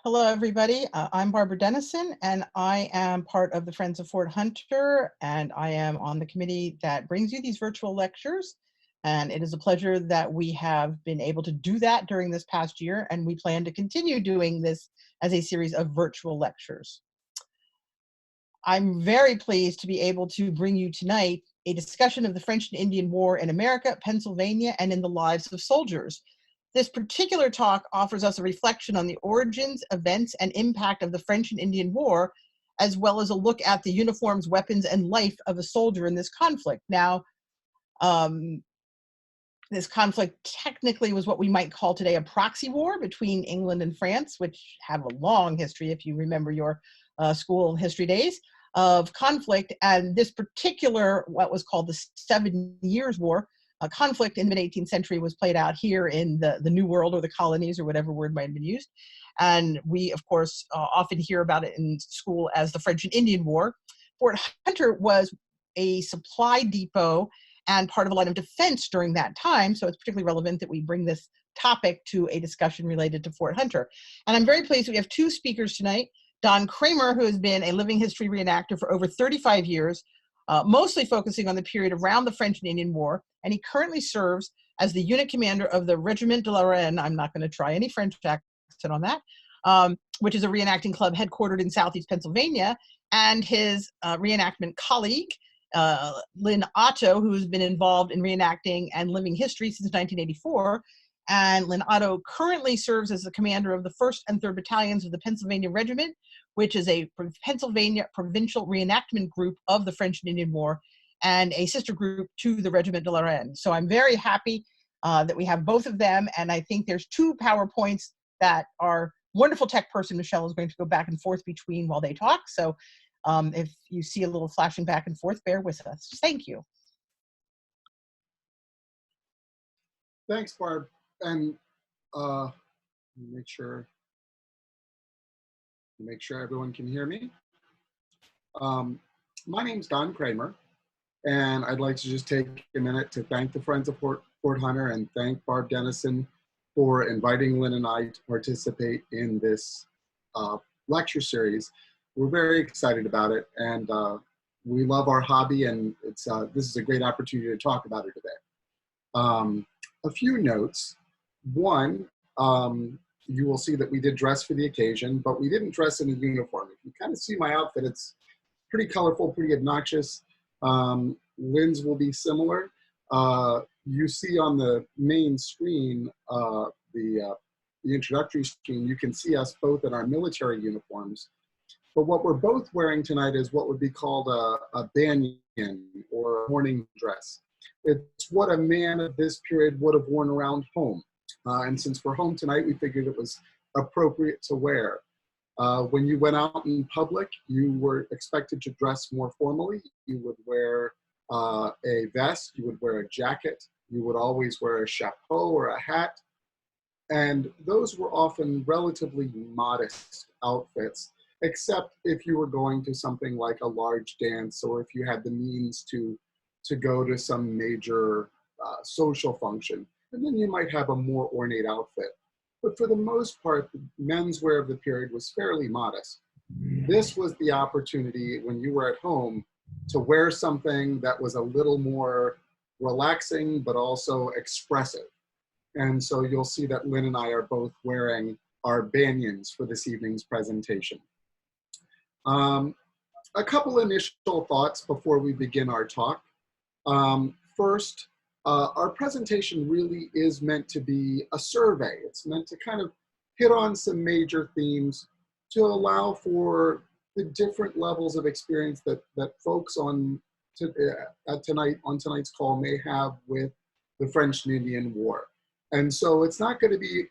Hello, everybody. I'm Barbara Dennison, and I am part of the Friends of Fort Hunter, and I am on the committee that brings you these virtual lectures. And it is a pleasure that we have been able to do that during this past year, and we plan to continue doing this as a series of virtual lectures. I'm very pleased to be able to bring you tonight a discussion of the French and Indian War in America, Pennsylvania, and in the lives of soldiers. This particular talk offers us a reflection on the origins, events, and impact of the French and Indian War, as well as a look at the uniforms, weapons, and life of a soldier in this conflict. Now, this conflict technically was what we might call today a proxy war between England and France, which have a long history, if you remember your school history days, of conflict. And this particular, what was called the 7 Years' War, a conflict in the mid-18th century, was played out here in the New World, or the colonies, or whatever word might have been used. And we, of course, often hear about it in school as the French and Indian War. Fort Hunter was a supply depot and part of a line of defense during that time, so it's particularly relevant that we bring this topic to a discussion related to Fort Hunter. And I'm very pleased that we have two speakers tonight. Don Cramer, who has been a living history reenactor for over 35 years, mostly focusing on the period around the French and Indian War, and he currently serves as the unit commander of the Regiment De La Reine. I'm not going to try any French accent on that, which is a reenacting club headquartered in Southeast Pennsylvania, and his reenactment colleague, Lynn Otto, who has been involved in reenacting and living history since 1984. And Lynn Otto currently serves as the commander of the 1st and 3rd Battalions of the Pennsylvania Regiment, which is a Pennsylvania Provincial reenactment group of the French and Indian War, and a sister group to the Regiment De La Reine. So I'm very happy that we have both of them, and I think there's two PowerPoints that our wonderful tech person, Michelle, is going to go back and forth between while they talk. So if you see a little flashing back and forth, bear with us. Thank you. Thanks, Barb. And make sure everyone can hear me. My name's Don Cramer, and I'd like to just take a minute to thank the Friends of Fort Hunter and thank Barb Dennison for inviting Lynn and I to participate in this lecture series. We're very excited about it, and we love our hobby, and it's this is a great opportunity to talk about it today. A few notes. One, you will see that we did dress for the occasion, but we didn't dress in a uniform. If you kind of see my outfit, it's pretty colorful, pretty obnoxious. Lynn's will be similar. You see on the main screen, the introductory screen, you can see us both in our military uniforms. But what we're both wearing tonight is what would be called a banyan, or a morning dress. It's what a man of this period would have worn around home. And since we're home tonight, we figured it was appropriate to wear. When you went out in public, you were expected to dress more formally. You would wear a vest, you would wear a jacket, you would always wear a chapeau or a hat. And those were often relatively modest outfits, except if you were going to something like a large dance, or if you had the means to go to some major social function. And then you might have a more ornate outfit. But for the most part, the menswear of the period was fairly modest. This was the opportunity when you were at home to wear something that was a little more relaxing, but also expressive. And so you'll see that Lynn and I are both wearing our banyans for this evening's presentation. A couple initial thoughts before we begin our talk. First, our presentation really is meant to be a survey. It's meant to kind of hit on some major themes to allow for the different levels of experience that folks on tonight's call may have with the French and Indian War. And so it's not going to be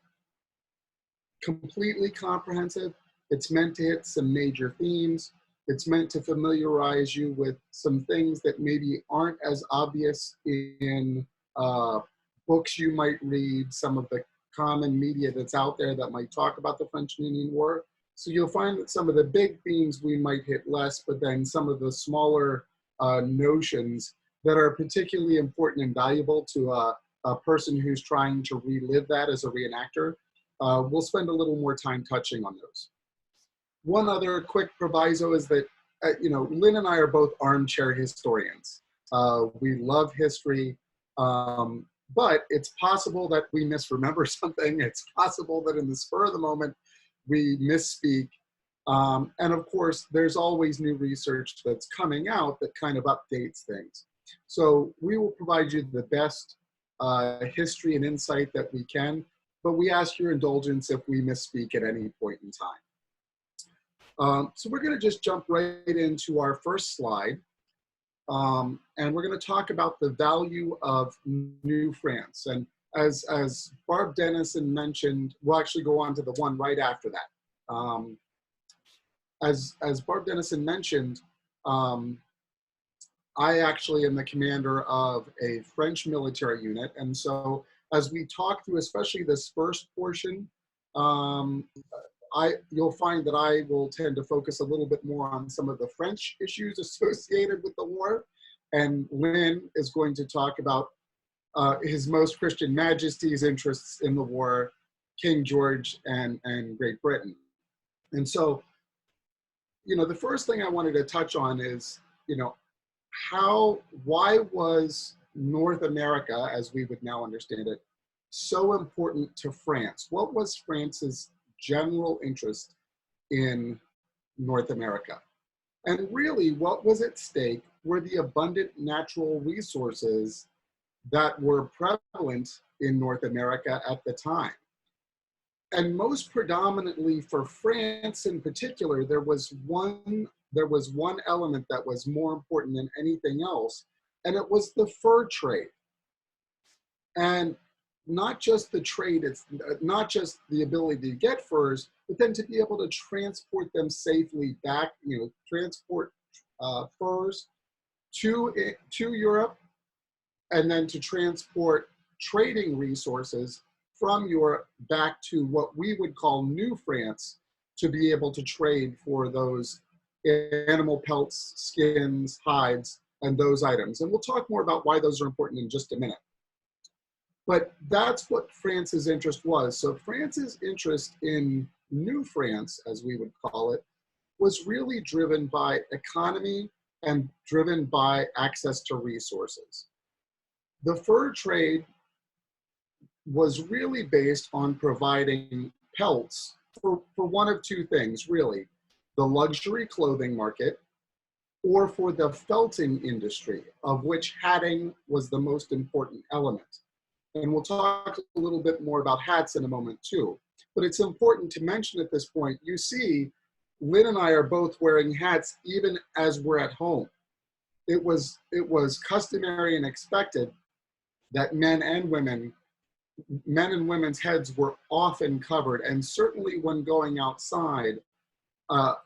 completely comprehensive. It's meant to hit some major themes. It's meant to familiarize you with some things that maybe aren't as obvious in books you might read, some of the common media that's out there that might talk about the French and Indian War. So you'll find that some of the big themes we might hit less, but then some of the smaller notions that are particularly important and valuable to a person who's trying to relive that as a reenactor, we'll spend a little more time touching on those. One other quick proviso is that, Lynn and I are both armchair historians. We love history, but it's possible that we misremember something. It's possible that in the spur of the moment, we misspeak. And of course, there's always new research that's coming out that kind of updates things. So we will provide you the best history and insight that we can, but we ask your indulgence if we misspeak at any point in time. So we're going to just jump right into our first slide. And we're going to talk about the value of New France. And as Barb Dennison mentioned, we'll actually go on to the one right after that. As Barb Dennison mentioned, I actually am the commander of a French military unit. And so as we talk through, especially this first portion, you'll find that I will tend to focus a little bit more on some of the French issues associated with the war. And Lynn is going to talk about His Most Christian Majesty's interests in the war, King George and Great Britain. And so, the first thing I wanted to touch on is, why was North America, as we would now understand it, so important to France? What was France's general interest in North America? And really, what was at stake were the abundant natural resources that were prevalent in North America at the time. And most predominantly for France in particular, there was one element that was more important than anything else, and it was the fur trade. And not just the trade, it's not just the ability to get furs, but then to be able to transport them safely back, transport furs to Europe, and then to transport trading resources from Europe back to what we would call New France, to be able to trade for those animal pelts, skins, hides, and those items. And we'll talk more about why those are important in just a minute. But that's what France's interest was. So France's interest in New France, as we would call it, was really driven by economy and driven by access to resources. The fur trade was really based on providing pelts for one of two things, really: the luxury clothing market, or for the felting industry, of which hatting was the most important element. And we'll talk a little bit more about hats in a moment too. But it's important to mention at this point, you see, Lynn and I are both wearing hats even as we're at home. It was customary and expected that men and women's heads were often covered. And certainly when going outside,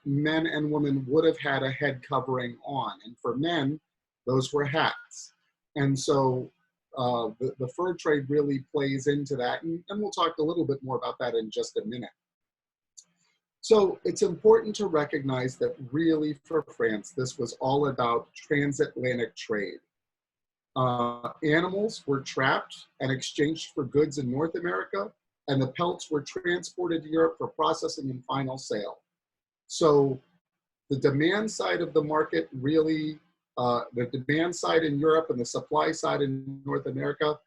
men and women would have had a head covering on. And for men, those were hats. And so the fur trade really plays into that. And we'll talk a little bit more about that in just a minute. So it's important to recognize that really for France, this was all about transatlantic trade. Animals were trapped and exchanged for goods in North America, and the pelts were transported to Europe for processing and final sale. So the demand side of the market really, the demand side in Europe and the supply side in North America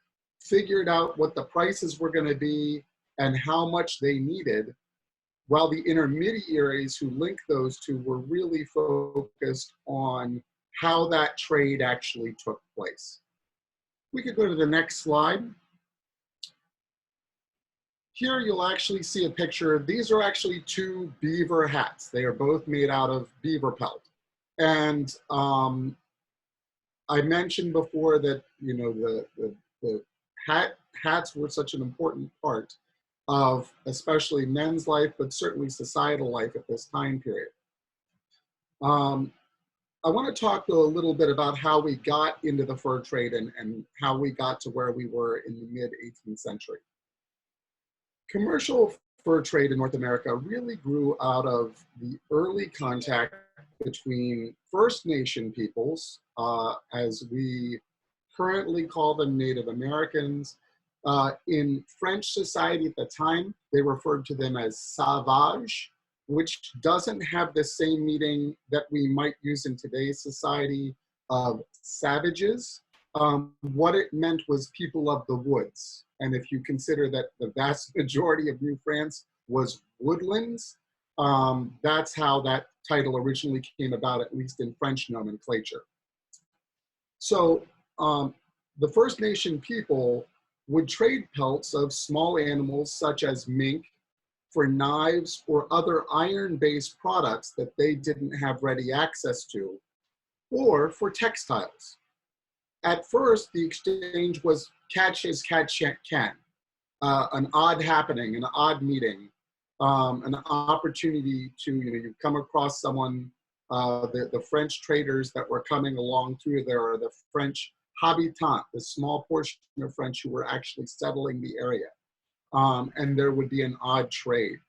figured out what the prices were going to be and how much they needed, while the intermediaries who linked those two were really focused on how that trade actually took place. We could go to the next slide. Here you'll actually see a picture. These are actually two beaver hats. They are both made out of beaver pelt. And I mentioned before that the hats were such an important part of especially men's life, but certainly societal life at this time period. I want to talk though a little bit about how we got into the fur trade and how we got to where we were in the mid-18th century. Commercial fur trade in North America really grew out of the early contact between First Nation peoples, as we currently call them Native Americans, In French society at the time, they referred to them as Salvage, which doesn't have the same meaning that we might use in today's society of savages. What it meant was people of the woods. And if you consider that the vast majority of New France was woodlands, that's how that title originally came about, at least in French nomenclature. So the First Nation people would trade pelts of small animals such as mink for knives or other iron-based products that they didn't have ready access to, or for textiles. At first, the exchange was catch as catch can, an odd happening, an odd meeting, an opportunity to, you come across someone, the French traders that were coming along through there, or the French habitants, the small portion of French who were actually settling the area. And there would be an odd trade.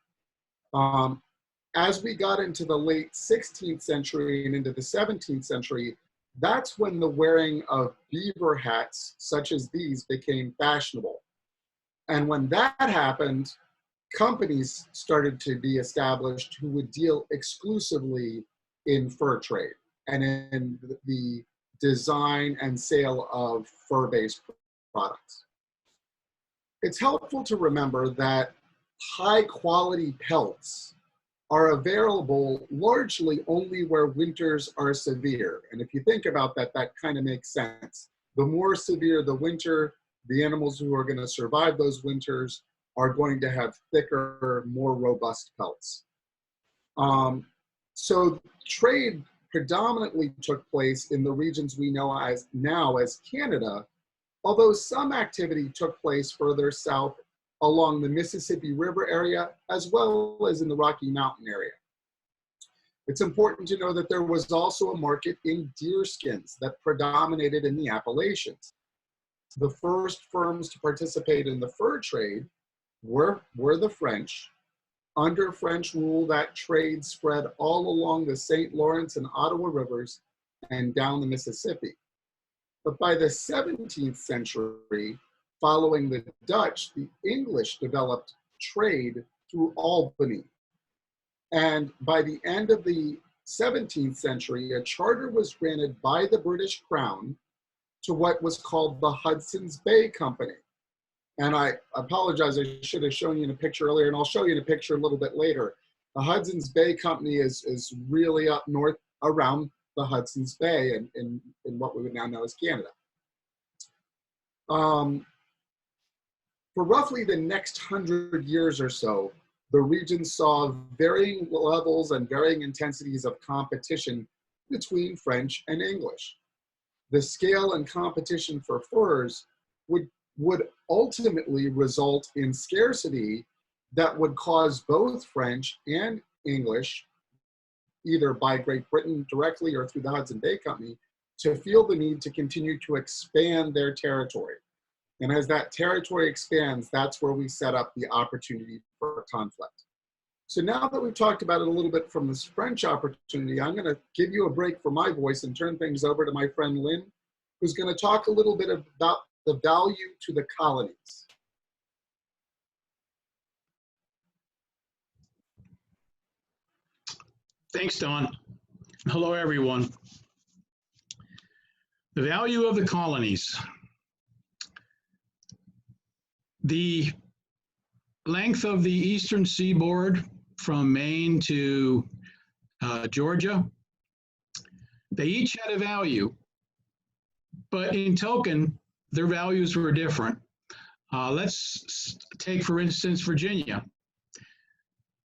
As we got into the late 16th century and into the 17th century, that's when the wearing of beaver hats, such as these, became fashionable. And when that happened, companies started to be established who would deal exclusively in fur trade and in the design and sale of fur-based products. It's helpful to remember that high-quality pelts are available largely only where winters are severe. And if you think about that, that kind of makes sense. The more severe the winter, the animals who are going to survive those winters are going to have thicker, more robust pelts. So trade predominantly took place in the regions we know as now as Canada, although some activity took place further south along the Mississippi River area, as well as in the Rocky Mountain area. It's important to know that there was also a market in deer skins that predominated in the Appalachians. The first firms to participate in the fur trade were the French. Under French rule, that trade spread all along the St. Lawrence and Ottawa rivers and down the Mississippi. But by the 17th century, following the Dutch, the English developed trade through Albany. And by the end of the 17th century, a charter was granted by the British Crown to what was called the Hudson's Bay Company. And I apologize, I should have shown you in a picture earlier, and I'll show you in a picture a little bit later. The Hudson's Bay Company is really up north around the Hudson's Bay in what we would now know as Canada. For roughly the next 100 years or so, the region saw varying levels and varying intensities of competition between French and English. The scale and competition for furs would ultimately result in scarcity that would cause both French and English, either by Great Britain directly or through the Hudson Bay Company, to feel the need to continue to expand their territory. And as that territory expands, that's where we set up the opportunity for conflict. So now that we've talked about it a little bit from this French opportunity, I'm going to give you a break for my voice and turn things over to my friend Lynn, who's going to talk a little bit about the value to the colonies. Thanks, Don. Hello, everyone. The value of the colonies. The length of the eastern seaboard from Maine to Georgia, they each had a value, but in token, their values were different. Let's take, for instance, Virginia.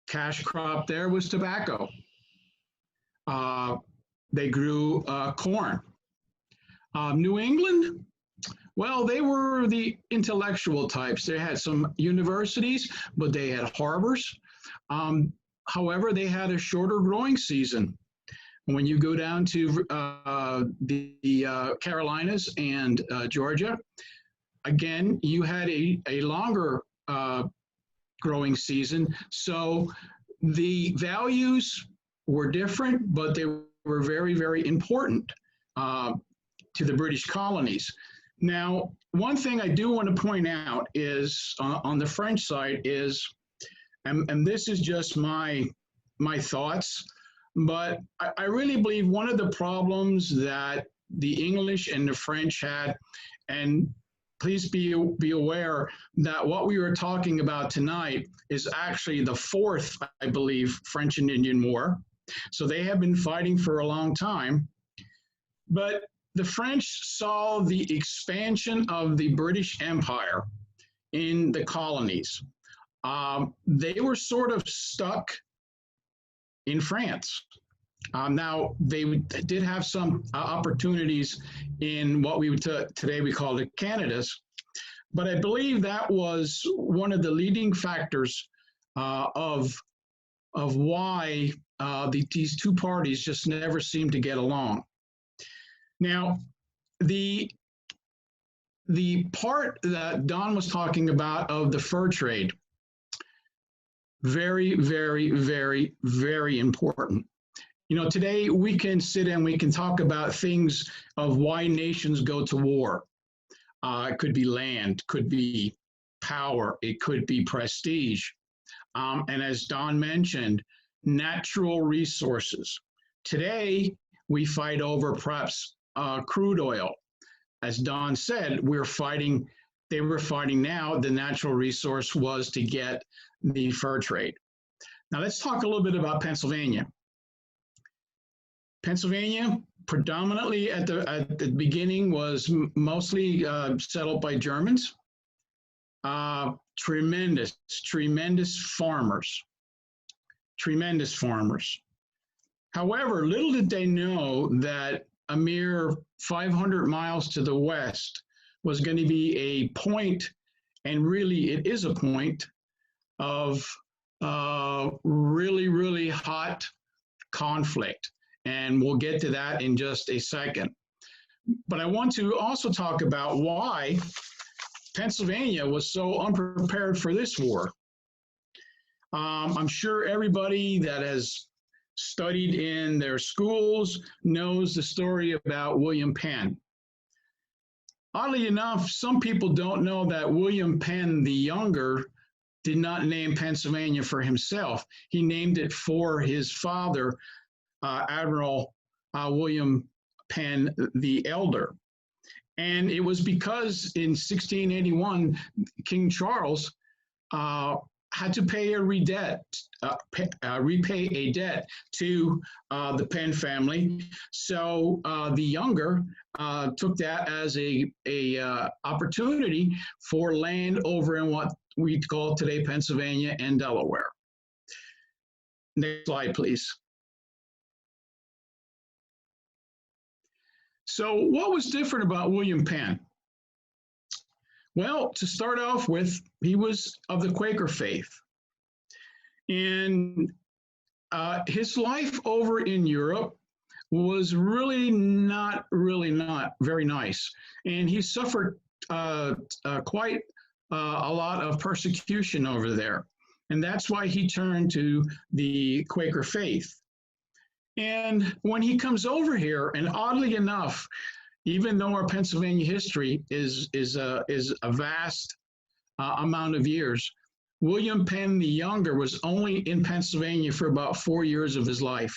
Cash crop there was tobacco. They grew corn. New England, well, they were the intellectual types. They had some universities, but they had harbors. However, they had a shorter growing season. When you go down to the Carolinas and Georgia, again, you had a longer growing season. So the values were different, but they were very, very important to the British colonies. Now, one thing I do want to point out is on the French side is, and this is just my thoughts, but I really believe one of the problems that the English and the French had, and please be aware that what we were talking about tonight is actually the fourth, I believe, French and Indian War. So they have been fighting for a long time. But the French saw the expansion of the British Empire in the colonies. They were sort of stuck in France. Now, they did have some opportunities in what we would today we call the Canadas, but I believe that was one of the leading factors of why these two parties just never seemed to get along. Now, the part that Don was talking about of the fur trade, very, very, very, very important. You know, today we can sit and we can talk about things of why nations go to war. It could be land, could be power, it could be prestige. And as Don mentioned, natural resources. Today, we fight over perhaps crude oil. As Don said, they were fighting now, the natural resource was to get the fur trade. Now let's talk a little bit about Pennsylvania. Pennsylvania, predominantly at the beginning, was mostly settled by Germans. Tremendous farmers. However, little did they know that a mere 500 miles to the west was going to be a point, and really it is a point, of really, really hot conflict. And we'll get to that in just a second. But I want to also talk about why Pennsylvania was so unprepared for this war. I'm sure everybody that has studied in their schools knows the story about William Penn. Oddly enough, some people don't know that William Penn the Younger did not name Pennsylvania for himself. He named it for his father, Admiral William Penn the Elder. And it was because in 1681, King Charles had to repay a debt to the Penn family. So the Younger took that as a opportunity for land over in what we call today Pennsylvania and Delaware. Next slide, please. So what was different about William Penn? Well, to start off with, he was of the Quaker faith. And his life over in Europe was really not very nice. And he suffered quite a lot of persecution over there. And that's why he turned to the Quaker faith. And when he comes over here, and oddly enough, even though our Pennsylvania history is a vast amount of years, William Penn the Younger was only in Pennsylvania for about 4 years of his life.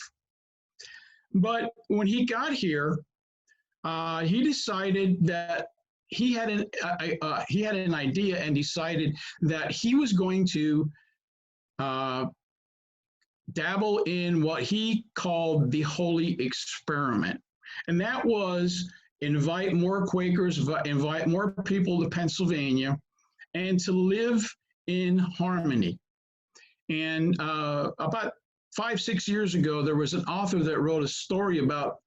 But when he got here, he decided that he had an idea and decided that he was going to dabble in what he called the holy experiment. And that was invite more Quakers, invite more people to Pennsylvania, and to live in harmony. And about 5-6 years ago, there was an author that wrote a story about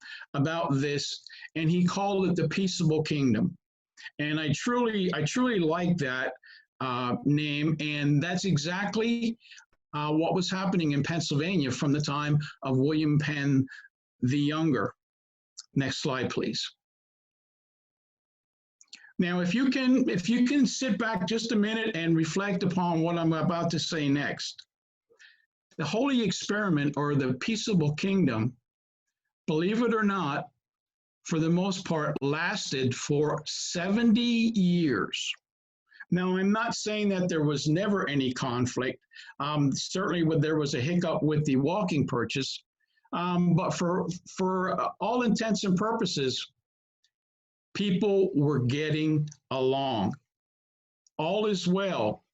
this, and he called it the Peaceable Kingdom. And I truly like that name, and that's exactly what was happening in Pennsylvania from the time of William Penn the Younger. Next slide, please. Now, if you can sit back just a minute and reflect upon what I'm about to say next. The Holy Experiment, or the Peaceable Kingdom, believe it or not, for the most part, lasted for 70 years. Now, I'm not saying that there was never any conflict. Certainly, there was a hiccup with the walking purchase, but for all intents and purposes, people were getting along. All is well.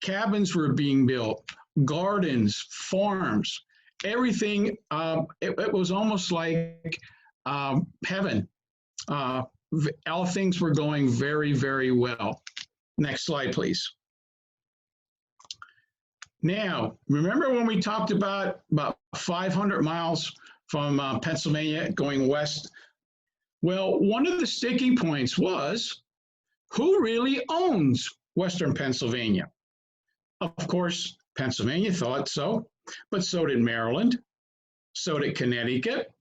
Cabins were being built, gardens, farms, everything. It was almost like heaven. All things were going very, very well. Next slide, please. Now, remember when we talked about 500 miles from Pennsylvania going west? Well, one of the sticking points was, who really owns Western Pennsylvania? Of course, Pennsylvania thought so, but so did Maryland, so did Connecticut,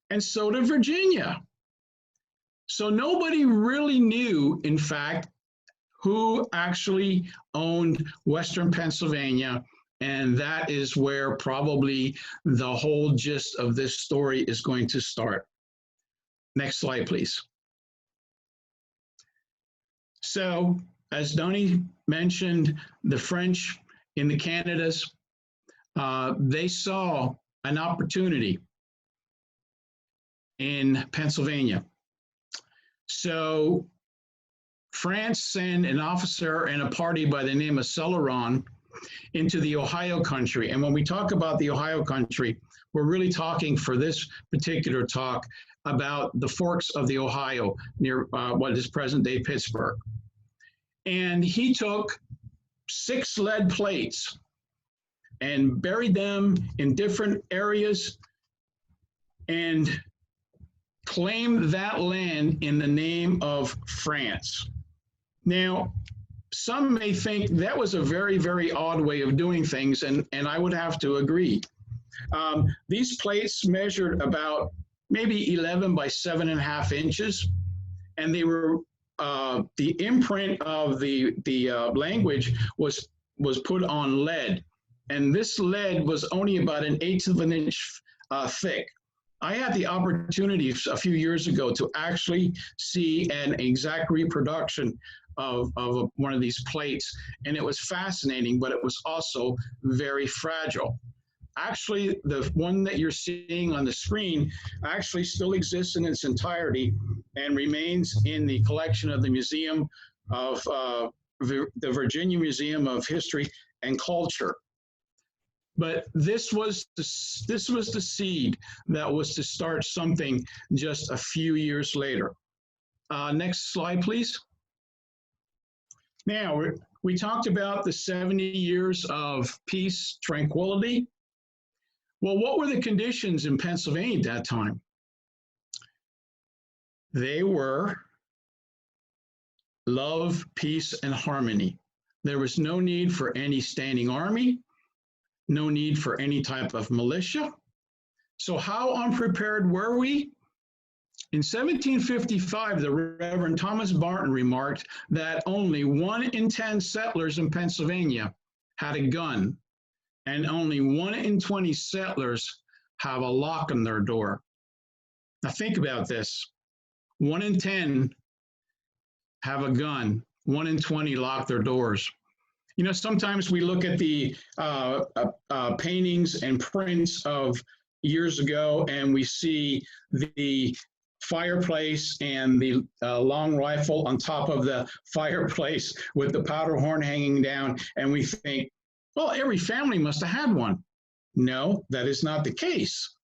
and so did Virginia. So nobody really knew, in fact, who actually owned Western Pennsylvania, and that is where probably the whole gist of this story is going to start. Next slide, please. So, as Donnie mentioned, the French in the Canadas, they saw an opportunity in Pennsylvania. So France sent an officer and a party by the name of Celeron into the Ohio country. And when we talk about the Ohio country, we're really talking for this particular talk about the forks of the Ohio near what is present-day Pittsburgh. And he took 6 lead plates and buried them in different areas and claimed that land in the name of France. Now, some may think that was a very, very odd way of doing things, and I would have to agree. These plates measured about maybe 11 by 7.5 inches, and they were the imprint of the language was put on lead, and this lead was only about 1/8 of an inch thick. I had the opportunity a few years ago to actually see an exact reproduction of one of these plates, and it was fascinating, but it was also very fragile. Actually, the one that you're seeing on the screen actually still exists in its entirety and remains in the collection of the Museum of the Virginia Museum of History and Culture. But this was the seed that was to start something just a few years later. Next slide, please. Now, we talked about the 70 years of peace, tranquility. Well, what were the conditions in Pennsylvania at that time? They were love, peace, and harmony. There was no need for any standing army, no need for any type of militia. So how unprepared were we? In 1755, the Reverend Thomas Barton remarked that only 1 in 10 settlers in Pennsylvania had a gun, and only 1 in 20 settlers have a lock on their door. Now think about this. 1 in 10 have a gun, 1 in 20 lock their doors. You know, sometimes we look at the paintings and prints of years ago, and we see the fireplace and the long rifle on top of the fireplace with the powder horn hanging down, and we think, well, every family must have had one. No, that is not the case.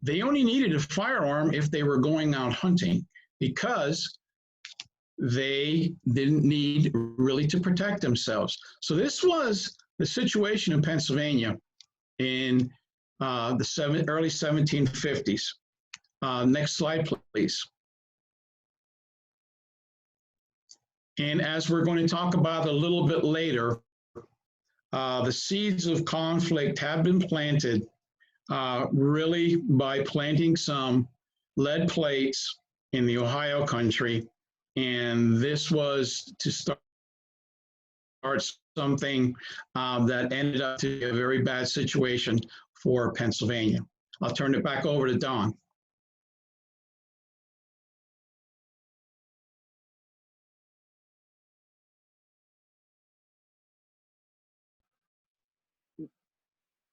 They only needed a firearm if they were going out hunting, because they didn't need really to protect themselves. So this was the situation in Pennsylvania in the early 1750s. Next slide, please. And as we're going to talk about a little bit later, the seeds of conflict have been planted really by planting some lead plates in the Ohio country. And this was to start something that ended up to be a very bad situation for Pennsylvania. I'll turn it back over to Don.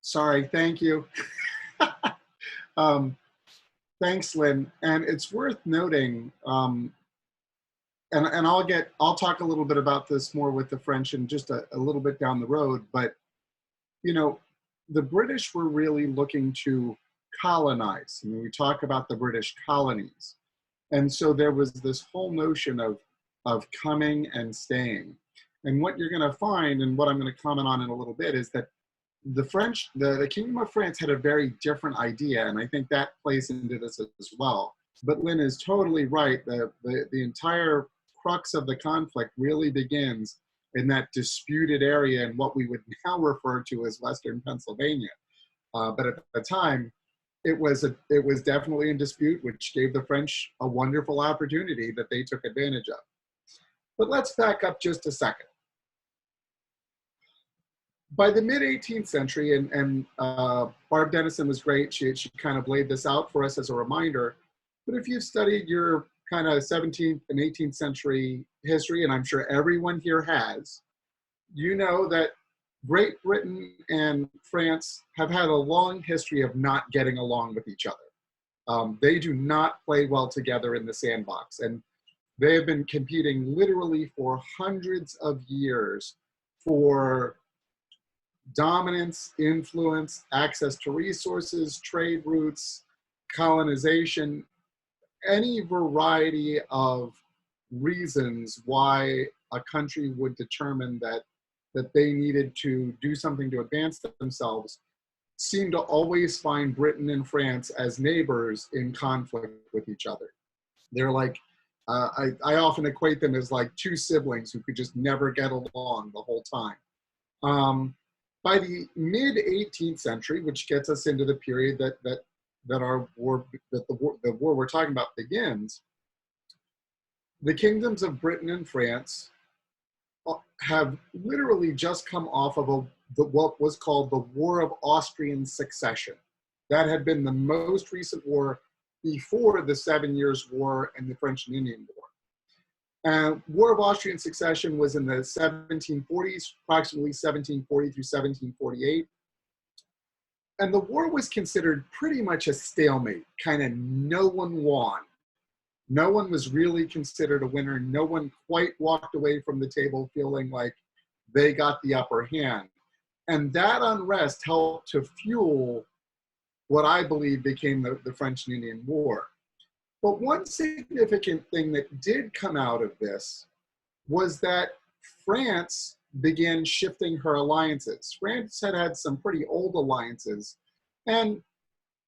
Sorry, thank you. Thanks, Lynn. And it's worth noting, and I'll talk a little bit about this more with the French in just a little bit down the road, but you know, the British were really looking to colonize. I mean, we talk about the British colonies. And so there was this whole notion of coming and staying. And what you're going to find, and what I'm going to comment on in a little bit, is that the French, the Kingdom of France had a very different idea, and I think that plays into this as well. But Lynn is totally right. The entire crux of the conflict really begins in that disputed area in what we would now refer to as Western Pennsylvania. But at the time, it was definitely in dispute, which gave the French a wonderful opportunity that they took advantage of. But let's back up just a second. By the mid-18th century, and Barb Dennison was great, she kind of laid this out for us as a reminder, but if you've studied your kind of 17th and 18th century history, and I'm sure everyone here has, you know that Great Britain and France have had a long history of not getting along with each other. They do not play well together in the sandbox, and they have been competing literally for hundreds of years for dominance, influence, access to resources, trade routes, colonization, any variety of reasons why a country would determine that they needed to do something to advance themselves, seem to always find Britain and France as neighbors in conflict with each other. They're like, I often equate them as like two siblings who could just never get along the whole time. By the mid-18th century, which gets us into the period that the war we're talking about begins, the kingdoms of Britain and France have literally just come off of what was called the War of Austrian Succession. That had been the most recent war before the 7 Years' War and the French and Indian War. War of Austrian Succession was in the 1740s, approximately 1740 through 1748. And the war was considered pretty much a stalemate, kind of no one won. No one was really considered a winner. No one quite walked away from the table feeling like they got the upper hand. And that unrest helped to fuel what I believe became the French and Indian War. But one significant thing that did come out of this was that France began shifting her alliances. France had had some pretty old alliances. And,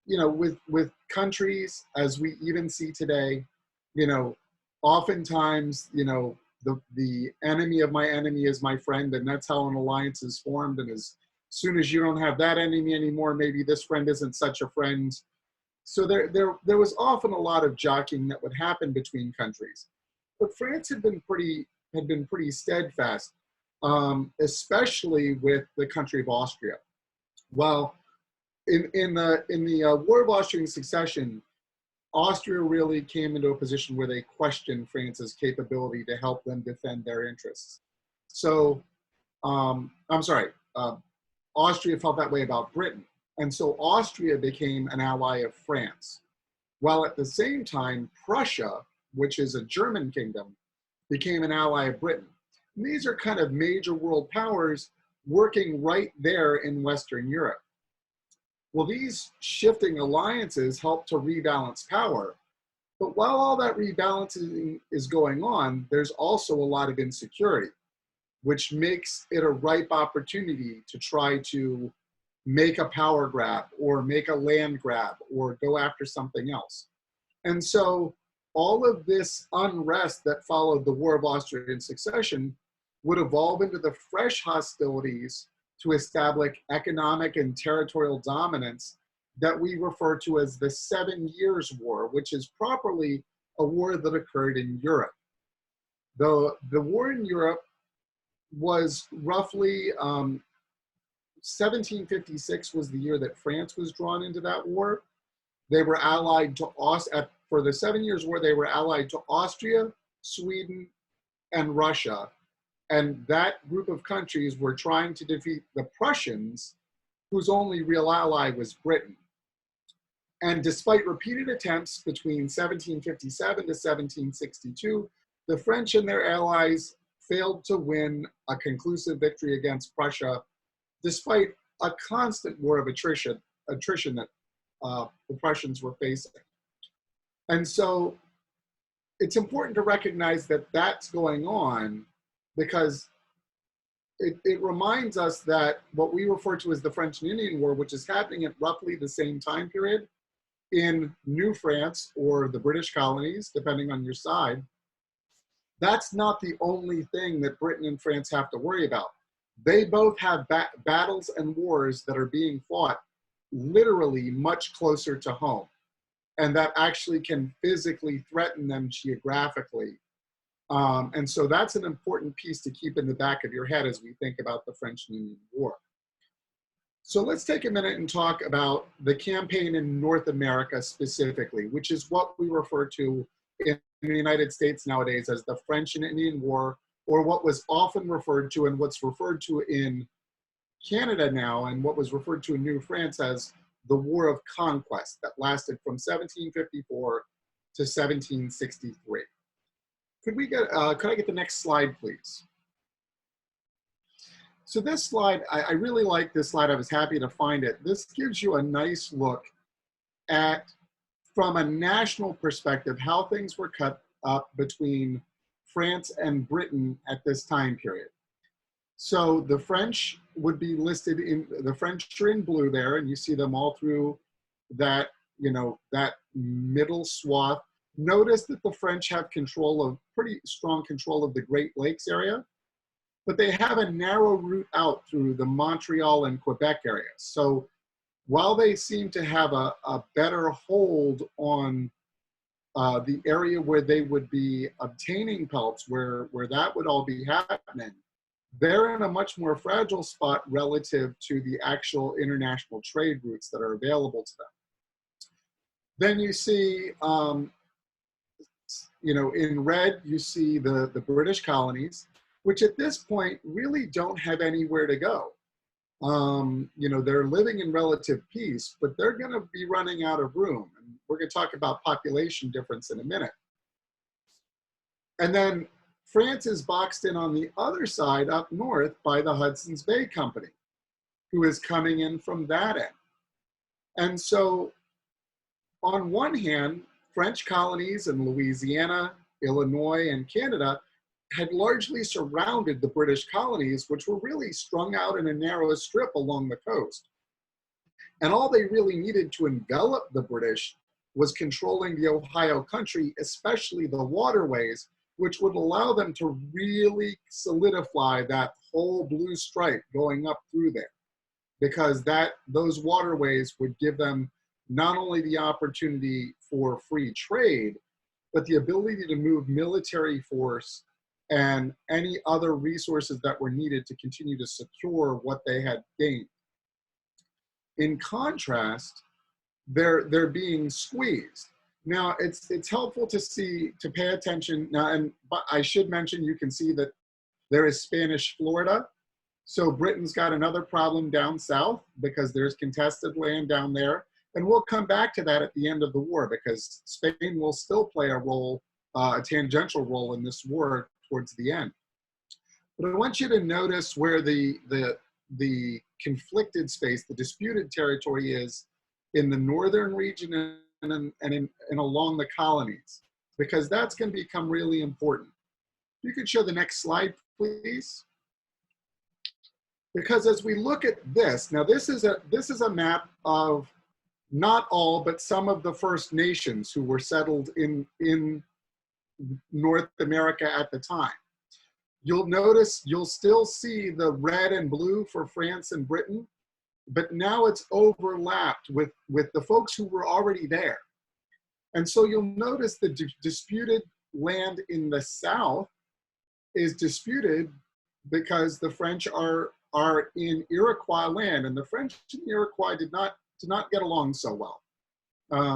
you know, with countries, as we even see today, you know, oftentimes, you know, the enemy of my enemy is my friend, and that's how an alliance is formed. And as soon as you don't have that enemy anymore, maybe this friend isn't such a friend. So there was often a lot of jockeying that would happen between countries. But France had been pretty steadfast, especially with the country of Austria. Well, in the War of Austrian Succession, Austria really came into a position where they questioned France's capability to help them defend their interests. So, Austria felt that way about Britain. And so Austria became an ally of France, while at the same time, Prussia, which is a German kingdom, became an ally of Britain. And these are kind of major world powers working right there in Western Europe. Well, these shifting alliances help to rebalance power. But while all that rebalancing is going on, there's also a lot of insecurity, which makes it a ripe opportunity to try to make a power grab or make a land grab or go after something else. And so all of this unrest that followed the War of Austrian Succession would evolve into the fresh hostilities to establish economic and territorial dominance that we refer to as the 7 Years' War, which is properly a war that occurred in Europe. The war in Europe was roughly 1756 was the year that France was drawn into that war. They were allied to for the 7 Years' War, they were allied to Austria, Sweden, and Russia. And that group of countries were trying to defeat the Prussians whose only real ally was Britain. And despite repeated attempts between 1757 to 1762, the French and their allies failed to win a conclusive victory against Prussia, despite a constant war of attrition that the Prussians were facing. And so it's important to recognize that that's going on, because it reminds us that what we refer to as the French and Indian War, which is happening at roughly the same time period in New France or the British colonies, depending on your side, that's not the only thing that Britain and France have to worry about. They both have battles and wars that are being fought literally much closer to home, and that actually can physically threaten them geographically. And so that's an important piece to keep in the back of your head as we think about the French and Indian War. So let's take a minute and talk about the campaign in North America specifically, which is what we refer to in the United States nowadays as the French and Indian War, or what was often referred to and what's referred to in Canada now and what was referred to in New France as the War of Conquest that lasted from 1754 to 1763. Could I get the next slide, please? So this slide, I really like this slide. I was happy to find it. This gives you a nice look at, from a national perspective, how things were cut up between France and Britain at this time period. So the French would be listed in, the French are in blue there, and you see them all through that, that middle swath. Notice that the French have pretty strong control of the Great Lakes area, but they have a narrow route out through the Montreal and Quebec areas. So while they seem to have a better hold on the area where they would be obtaining pelts, where that would all be happening, they're in a much more fragile spot relative to the actual international trade routes that are available to them. Then you see, in red, you see the British colonies, which at this point really don't have anywhere to go. They're living in relative peace, but they're going to be running out of room. And we're going to talk about population difference in a minute. And then France is boxed in on the other side up north by the Hudson's Bay Company, who is coming in from that end. And so on one hand, French colonies in Louisiana, Illinois, and Canada had largely surrounded the British colonies, which were really strung out in a narrow strip along the coast. And all they really needed to envelop the British was controlling the Ohio country, especially the waterways, which would allow them to really solidify that whole blue stripe going up through there, because those waterways would give them not only the opportunity for free trade, but the ability to move military force and any other resources that were needed to continue to secure what they had gained. In contrast, they're being squeezed. Now, it's helpful to pay attention. Now, but I should mention, you can see that there is Spanish Florida. So Britain's got another problem down south because there's contested land down there. And we'll come back to that at the end of the war, because Spain will still play a role, a tangential role in this war towards the end. But I want you to notice where the conflicted space, the disputed territory is in the northern region and along the colonies, because that's going to become really important. You could show the next slide, please. Because as we look at this, now this is a map of not all, but some of the First Nations who were settled in North America at the time. You'll notice, you'll still see the red and blue for France and Britain, but now it's overlapped with the folks who were already there. And so you'll notice the disputed land in the south is disputed because the French are in Iroquois land, and the French and Iroquois did not get along so well.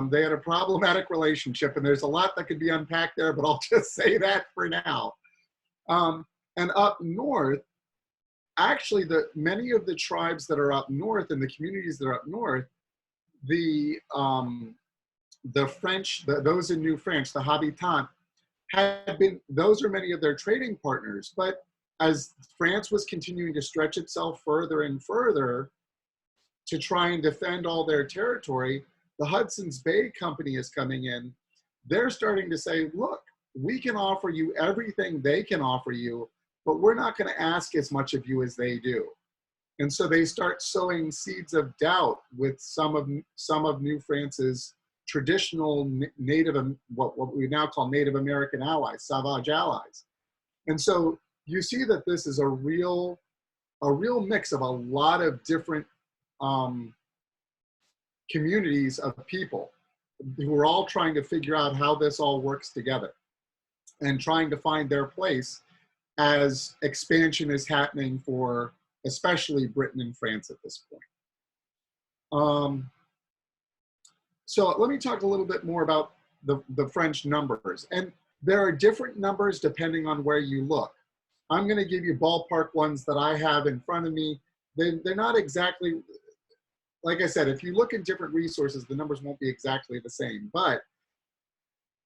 They had a problematic relationship, and there's a lot that could be unpacked there, but I'll just say that for now. And up north, actually, many of the tribes that are up north and the communities that are up north, the French, those in New France, the habitants, those are many of their trading partners. But as France was continuing to stretch itself further and further to try and defend all their territory, the Hudson's Bay Company is coming in. They're starting to say, look, we can offer you everything they can offer you, but we're not going to ask as much of you as they do. And so they start sowing seeds of doubt with some of New France's traditional what we now call Native American allies, Salvage allies. And so you see that this is a real mix of a lot of different communities of people who are all trying to figure out how this all works together and trying to find their place as expansion is happening for especially Britain and France at this point. So let me talk a little bit more about the French numbers. And there are different numbers depending on where you look. I'm going to give you ballpark ones that I have in front of me. They're not exactly, like I said, if you look in different resources, the numbers won't be exactly the same. But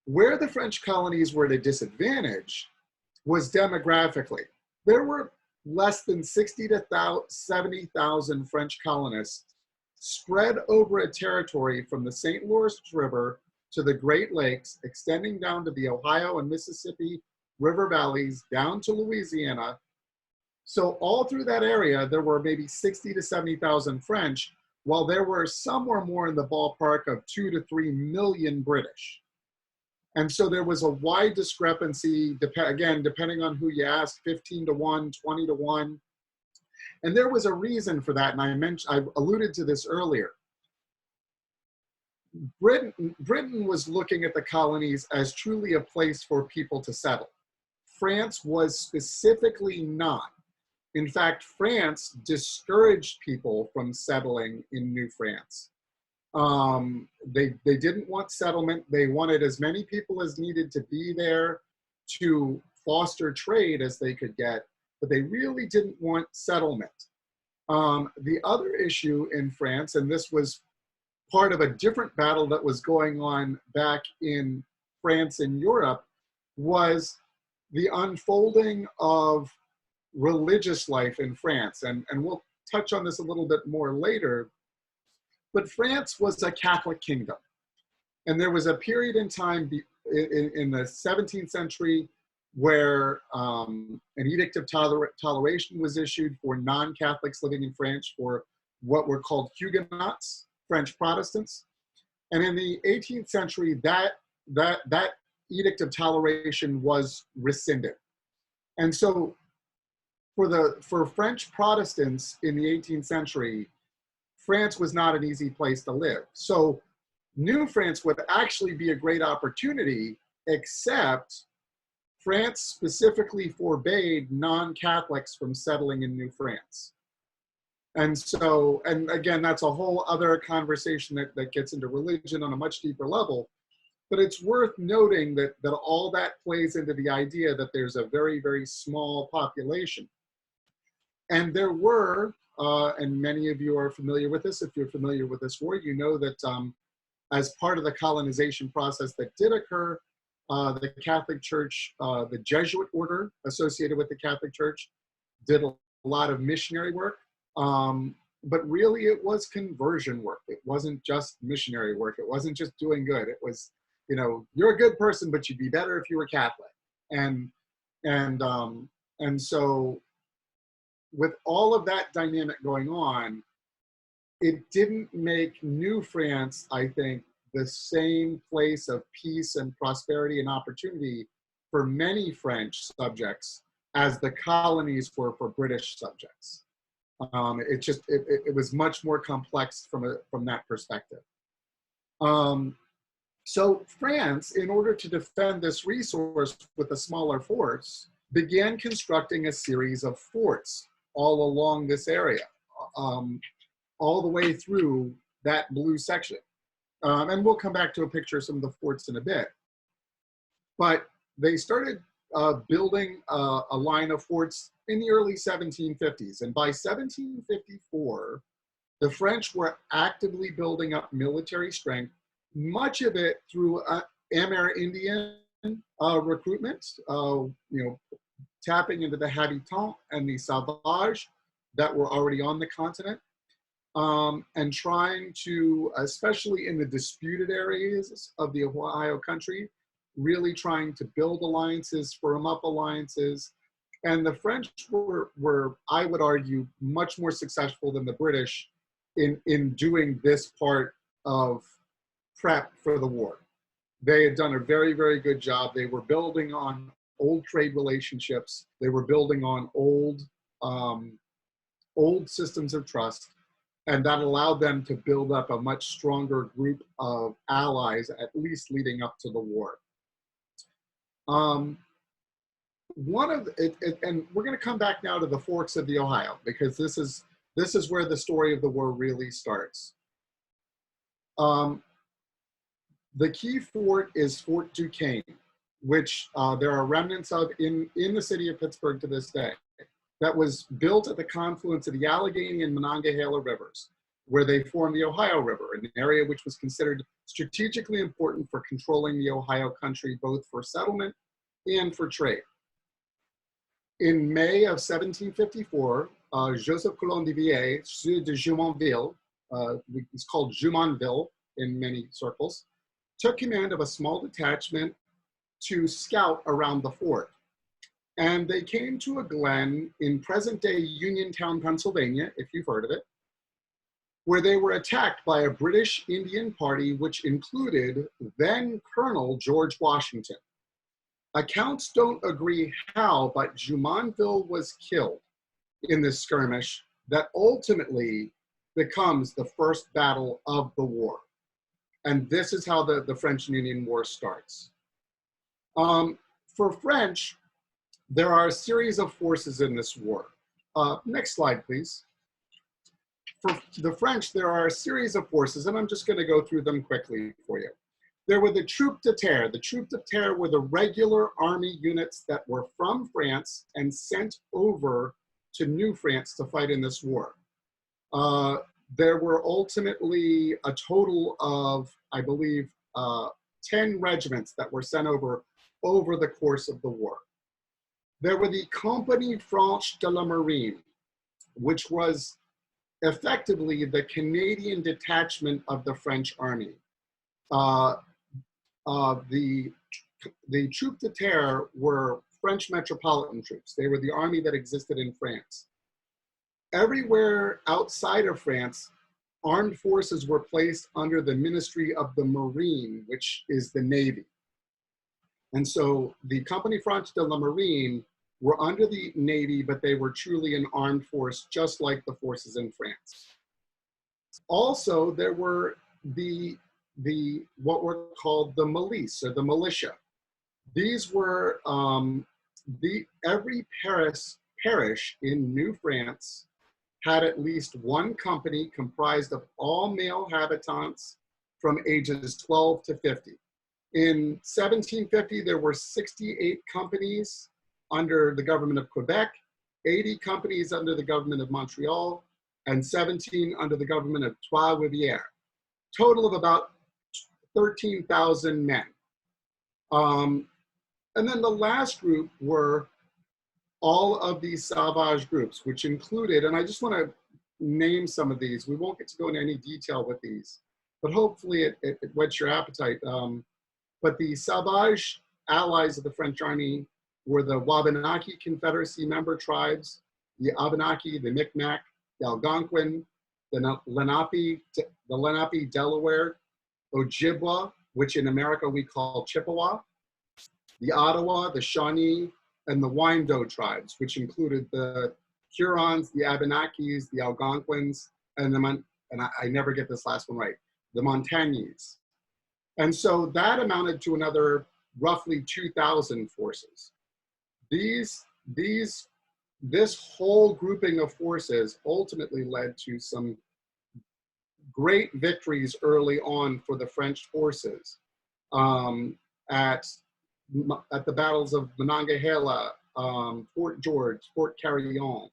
where the French colonies were at a disadvantage was demographically. There were less than 60 to 70,000 French colonists spread over a territory from the St. Lawrence River to the Great Lakes, extending down to the Ohio and Mississippi River valleys, down to Louisiana. So all through that area, there were maybe 60 to 70,000 French, while there were somewhere more in the ballpark of 2 to 3 million British. And so there was a wide discrepancy, again, depending on who you asked, 15 to 1, 20 to 1. And there was a reason for that, and I alluded to this earlier. Britain was looking at the colonies as truly a place for people to settle. France was specifically not. In fact, France discouraged people from settling in New France. They didn't want settlement. They wanted as many people as needed to be there to foster trade as they could get, but they really didn't want settlement. The other issue in France, and this was part of a different battle that was going on back in France and Europe, was the unfolding of religious life in France. And we'll touch on this a little bit more later. But France was a Catholic kingdom. And there was a period in time in the 17th century where an edict of toleration was issued for non-Catholics living in France, for what were called Huguenots, French Protestants. And in the 18th century, that edict of toleration was rescinded. And so for French Protestants in the 18th century, France was not an easy place to live. So New France would actually be a great opportunity, except France specifically forbade non-Catholics from settling in New France. And so, and again, that's a whole other conversation that gets into religion on a much deeper level. But it's worth noting that all that plays into the idea that there's a very, very small population. And there were, and many of you are familiar with this, if you're familiar with this war, you know that as part of the colonization process that did occur, the Catholic Church, the Jesuit order associated with the Catholic Church, did a lot of missionary work. But really it was conversion work. It wasn't just missionary work. It wasn't just doing good. It was, you know, you're a good person, but you'd be better if you were Catholic. And so with all of that dynamic going on, it didn't make New France, I think, the same place of peace and prosperity and opportunity for many French subjects as the colonies were for British subjects. It was much more complex from that perspective. So France, in order to defend this resource with a smaller force, began constructing a series of forts all along this area, all the way through that blue section. And we'll come back to a picture of some of the forts in a bit. But they started building a line of forts in the early 1750s. And by 1754, the French were actively building up military strength, much of it through Amerindian recruitment, tapping into the habitants and the Salvage that were already on the continent, and trying to, especially in the disputed areas of the Ohio country, really trying to build alliances, firm up alliances. And the French were, I would argue, much more successful than the British in doing this part of prep for the war. They had done a very, very good job. They were building on old trade relationships. They were building on old systems of trust, and that allowed them to build up a much stronger group of allies, at least leading up to the war. And we're going to come back now to the forks of the Ohio, because this is where the story of the war really starts. The key fort is Fort Duquesne, which there are remnants of in the city of Pittsburgh to this day, that was built at the confluence of the Allegheny and Monongahela rivers, where they form the Ohio River, an area which was considered strategically important for controlling the Ohio country, both for settlement and for trade. In May of 1754, Joseph Colon de Villiers, Sieur de Jumonville, it's called Jumonville in many circles, took command of a small detachment to scout around the fort. And they came to a glen in present-day Uniontown, Pennsylvania, if you've heard of it, where they were attacked by a British Indian party, which included then Colonel George Washington. Accounts don't agree how, but Jumonville was killed in this skirmish that ultimately becomes the first battle of the war. And this is how the French and Indian War starts. For French, there are a series of forces in this war. Next slide, please. For the French, there are a series of forces, and I'm just going to go through them quickly for you. There were the Troupes de Terre. The Troupes de Terre were the regular army units that were from France and sent over to New France to fight in this war. There were ultimately a total of, I believe, 10 regiments that were sent over the course of the war. There were the Compagnie Franche de la Marine, which was effectively the Canadian detachment of the French army. The Troupes de Terre were French metropolitan troops. They were the army that existed in France. Everywhere outside of France, armed forces were placed under the Ministry of the Marine, which is the Navy. And so the Compagnie Franche de la Marine were under the Navy, but they were truly an armed force, just like the forces in France. Also, there were what were called the milice, or the militia. These were every parish in New France had at least one company comprised of all male habitants from ages 12 to 50. In 1750, there were 68 companies under the government of Quebec, 80 companies under the government of Montreal, and 17 under the government of Trois-Rivières. Total of about 13,000 men. And then the last group were all of these Salvage groups, which included, and I just want to name some of these. We won't get to go into any detail with these, but hopefully it whets your appetite. But the Salvage allies of the French army were the Wabanaki Confederacy member tribes, the Abenaki, the Micmac, the Algonquin, the Lenape Delaware, Ojibwa, which in America we call Chippewa, the Ottawa, the Shawnee, and the Wyandotte tribes, which included the Hurons, the Abenakis, the Algonquins, and I never get this last one right, the Montagnais. And so that amounted to another roughly 2,000 forces. This whole grouping of forces ultimately led to some great victories early on for the French forces at the battles of Monongahela, Fort George, Fort Carillon.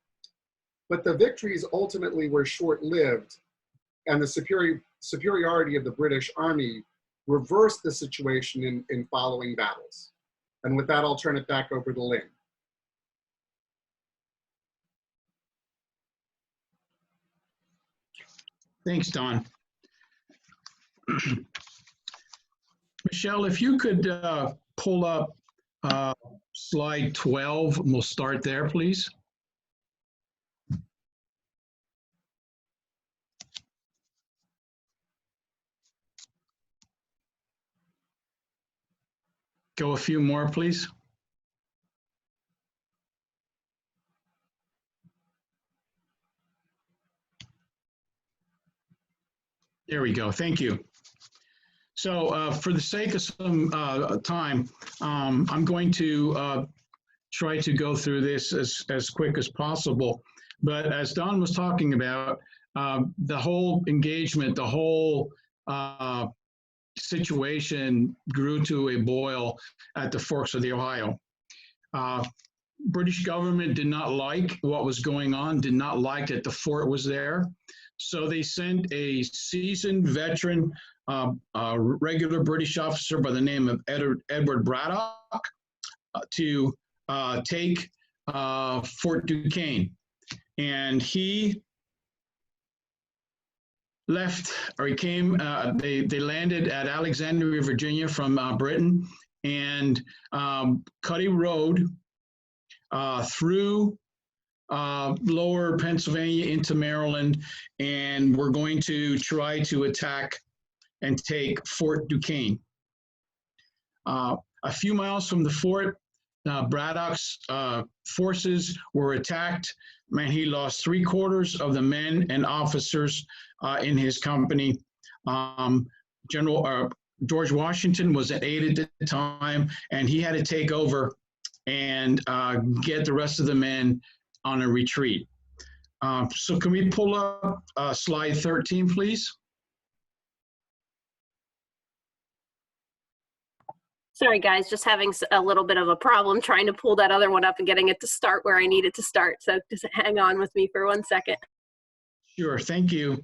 But the victories ultimately were short-lived, and the superiority of the British Army reversed the situation in following battles. And with that, I'll turn it back over to Lynn. Thanks, Don. Michelle, if you could pull up slide 12, and we'll start there, please. Go a few more, please. There we go. Thank you. So for the sake of some time, I'm going to try to go through this as quick as possible. But as Don was talking about, the whole engagement, the whole situation grew to a boil at the Forks of the Ohio. British government did not like what was going on, did not like that the fort was there. So they sent a seasoned veteran, regular British officer by the name of Edward Braddock to take Fort Duquesne. And he left, or he came, they landed at Alexandria, Virginia from Britain, and cut a road through lower Pennsylvania into Maryland, and we're going to try to attack and take Fort Duquesne. A few miles from the fort, Braddock's forces were attacked. Man, he lost 3/4 of the men and officers in his company. General George Washington was an aide at the time, and he had to take over and get the rest of the men on a retreat. So can we pull up slide 13, please? Sorry, guys, just having a little bit of a problem trying to pull that other one up and getting it to start where I need it to start. So just hang on with me for 1 second. Sure, thank you.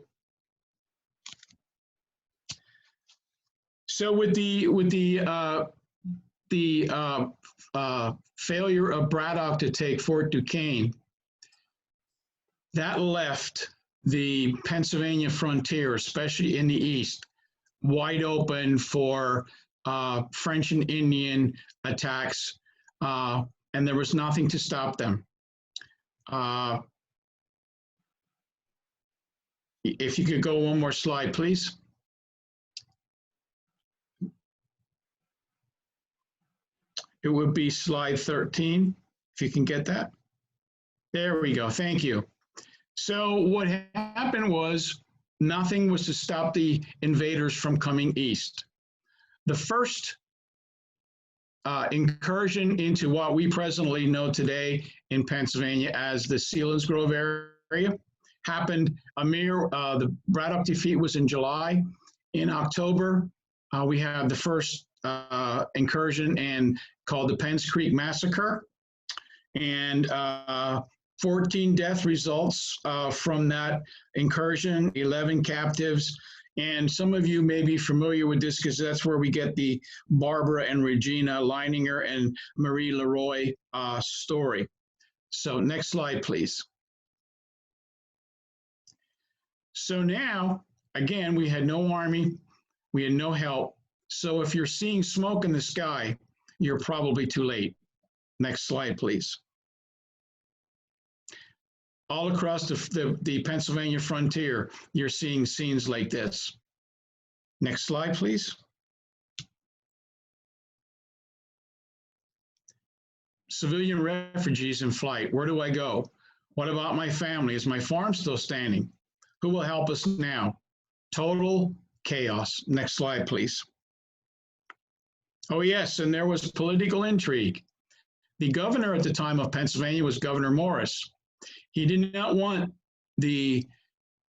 So with the failure of Braddock to take Fort Duquesne, that left the Pennsylvania frontier, especially in the east, wide open for French and Indian attacks, and there was nothing to stop them. If you could go one more slide, please. It would be slide 13, if you can get that. There we go, thank you. So what happened was nothing was to stop the invaders from coming east. The first incursion into what we presently know today in Pennsylvania as the Selinsgrove area happened the Braddock defeat was in July. In October, we have the first incursion and called the Penns Creek Massacre. And 14 death results from that incursion, 11 captives. And some of you may be familiar with this because that's where we get the Barbara and Regina Leininger and Marie Leroy story. So next slide, please. So now, again, we had no army, we had no help. So if you're seeing smoke in the sky, you're probably too late. Next slide, please. All across the Pennsylvania frontier, you're seeing scenes like this. Next slide, please. Civilian refugees in flight. Where do I go? What about my family? Is my farm still standing? Who will help us now? Total chaos. Next slide, please. Oh yes, and there was political intrigue. The governor at the time of Pennsylvania was Governor Morris. He did not want the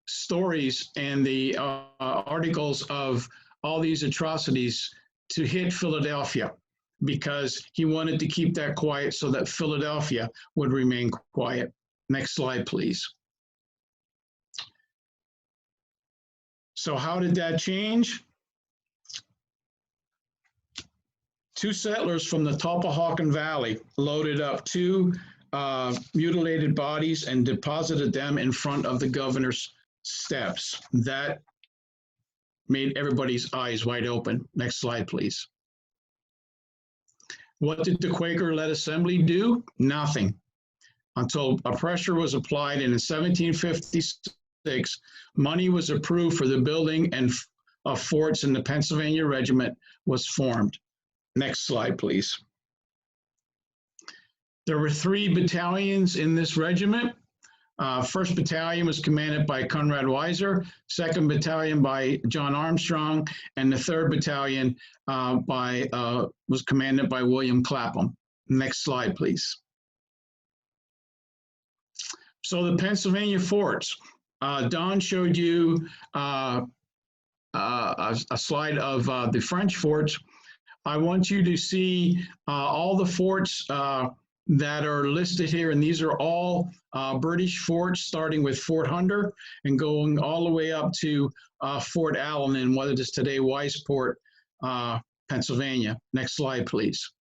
stories and the articles of all these atrocities to hit Philadelphia. because he wanted to keep that quiet so that Philadelphia would remain quiet. Next slide, please. So how did that change? Two settlers from the Tulpehocken Valley loaded up two mutilated bodies and deposited them in front of the governor's steps. That made everybody's eyes wide open. Next slide, please. What did the Quaker-led assembly do? Nothing. Until a pressure was applied, and in 1756, money was approved for the building of forts, and the Pennsylvania Regiment was formed. Next slide, please. There were 3 battalions in this regiment. 1st Battalion was commanded by Conrad Weiser, 2nd Battalion by John Armstrong, and the 3rd Battalion was commanded by William Clapham. Next slide, please. So the Pennsylvania forts. Don showed you a slide of the French forts. I want you to see all the forts that are listed here, and these are all British forts, starting with Fort Hunter and going all the way up to Fort Allen in what is today Weisport, Pennsylvania. Next slide, please.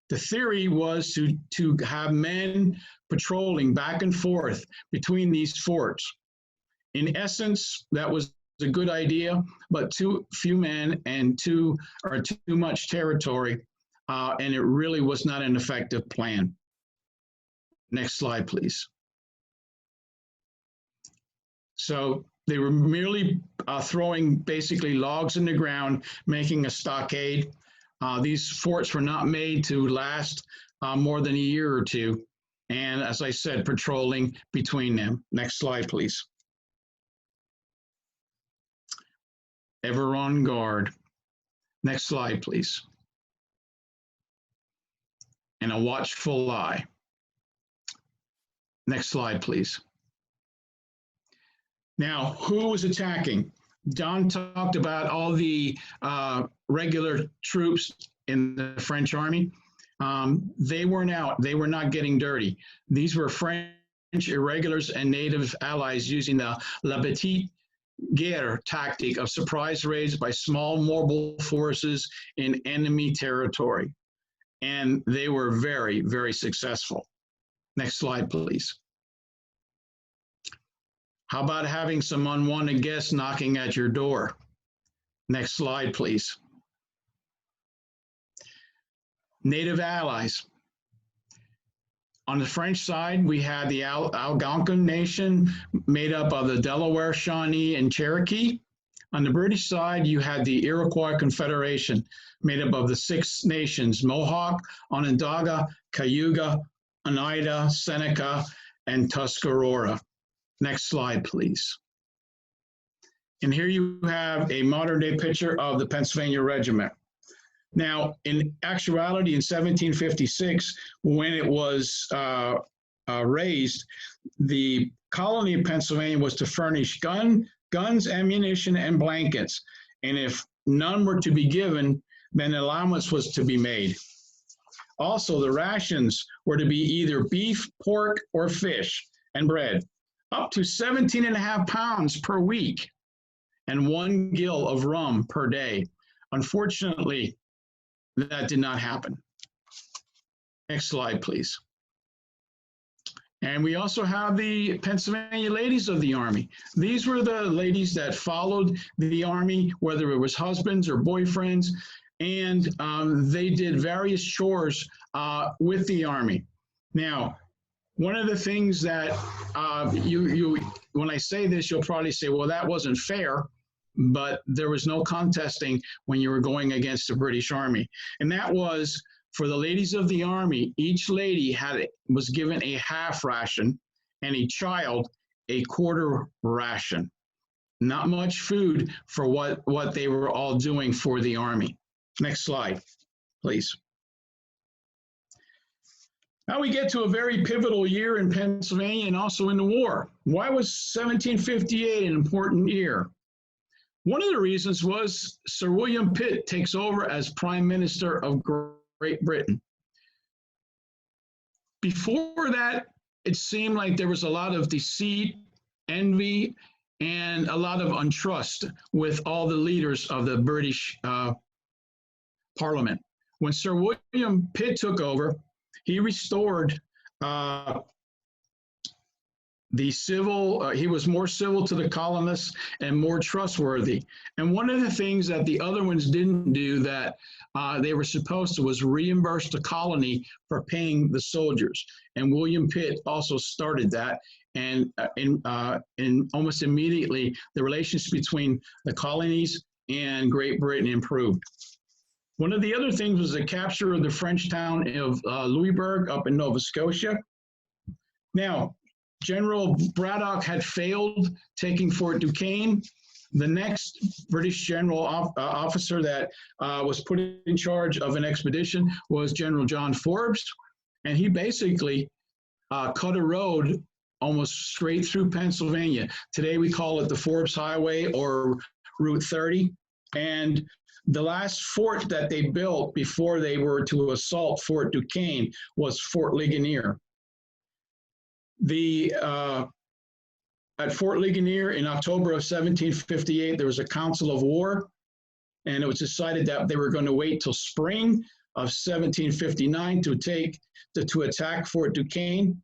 The theory was to have men patrolling back and forth between these forts. In essence, that was a good idea, but too few men and too much territory, and it really was not an effective plan. Next slide, please. So they were merely throwing basically logs in the ground, making a stockade. These forts were not made to last more than a year or two. And as I said, patrolling between them. Next slide, please. Ever on guard. Next slide, please. And a watchful eye. Next slide, please. Now, who was attacking? Don talked about all the regular troops in the French army. They weren't out. They were not getting dirty. These were French irregulars and native allies using the La Petite Guerre tactic of surprise raids by small mobile forces in enemy territory. And they were very, very successful. Next slide, please. How about having some unwanted guests knocking at your door? Next slide, please. Native allies. On the French side, we had the Algonquin Nation made up of the Delaware, Shawnee, and Cherokee. On the British side, you had the Iroquois Confederation made up of the 6 nations: Mohawk, Onondaga, Cayuga, Oneida, Seneca, and Tuscarora. Next slide, please. And here you have a modern day picture of the Pennsylvania Regiment. Now, in actuality, in 1756, when it was raised, the colony of Pennsylvania was to furnish guns, ammunition, and blankets. And if none were to be given, then allowance was to be made. Also, the rations were to be either beef, pork, or fish, and bread, up to 17.5 pounds per week, and 1 gill of rum per day. Unfortunately, that did not happen. Next slide, please. And we also have the Pennsylvania Ladies of the Army. These were the ladies that followed the Army, whether it was husbands or boyfriends, and they did various chores with the Army. Now, one of the things that when I say this, you'll probably say, well, that wasn't fair, but there was no contesting when you were going against the British Army. And that was, for the ladies of the Army, each lady was given a half ration and a child a quarter ration. Not much food for what they were all doing for the Army. Next slide, please. Now we get to a very pivotal year in Pennsylvania and also in the war. Why was 1758 an important year? One of the reasons was Sir William Pitt takes over as Prime Minister of Great Britain. Before that, it seemed like there was a lot of deceit, envy, and a lot of untrust with all the leaders of the British Parliament. When Sir William Pitt took over, he restored the civil, he was more civil to the colonists and more trustworthy. And one of the things that the other ones didn't do that they were supposed to was reimburse the colony for paying the soldiers. And William Pitt also started that. And almost immediately, the relations between the colonies and Great Britain improved. One of the other things was the capture of the French town of Louisbourg up in Nova Scotia. Now, General Braddock had failed taking Fort Duquesne. The next British general officer that was put in charge of an expedition was General John Forbes, and he basically cut a road almost straight through Pennsylvania. Today we call it the Forbes Highway or Route 30, and the last fort that they built before they were to assault Fort Duquesne was Fort Ligonier. At Fort Ligonier in October of 1758, there was a council of war, and it was decided that they were going to wait till spring of 1759 to attack Fort Duquesne.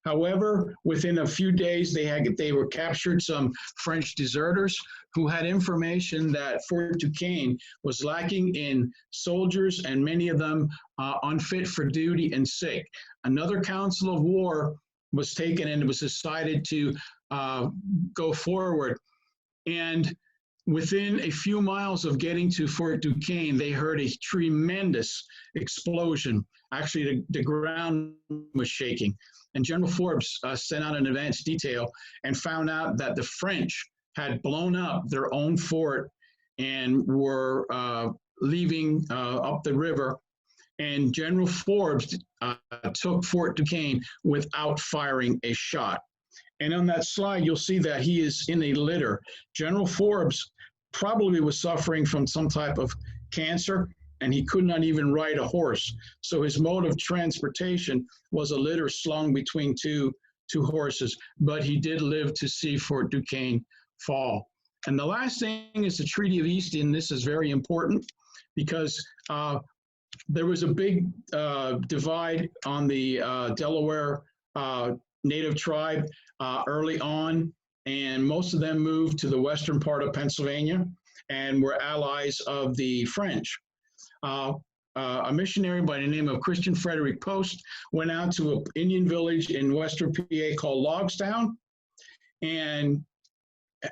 However, within a few days, they were captured some French deserters who had information that Fort Duquesne was lacking in soldiers and many of them unfit for duty and sick. Another council of war was taken and it was decided to go forward. And within a few miles of getting to Fort Duquesne, they heard a tremendous explosion. Actually, the ground was shaking. And General Forbes sent out an advance detail and found out that the French had blown up their own fort and were leaving up the river. And General Forbes took Fort Duquesne without firing a shot. And on that slide, you'll see that he is in a litter. General Forbes probably was suffering from some type of cancer, and he could not even ride a horse. So his mode of transportation was a litter slung between two horses, but he did live to see Fort Duquesne fall. And the last thing is the Treaty of Easton. This is very important because there was a big divide on the Delaware native tribe early on, and most of them moved to the western part of Pennsylvania and were allies of the French. A missionary by the name of Christian Frederick Post went out to an Indian village in western PA called Logstown and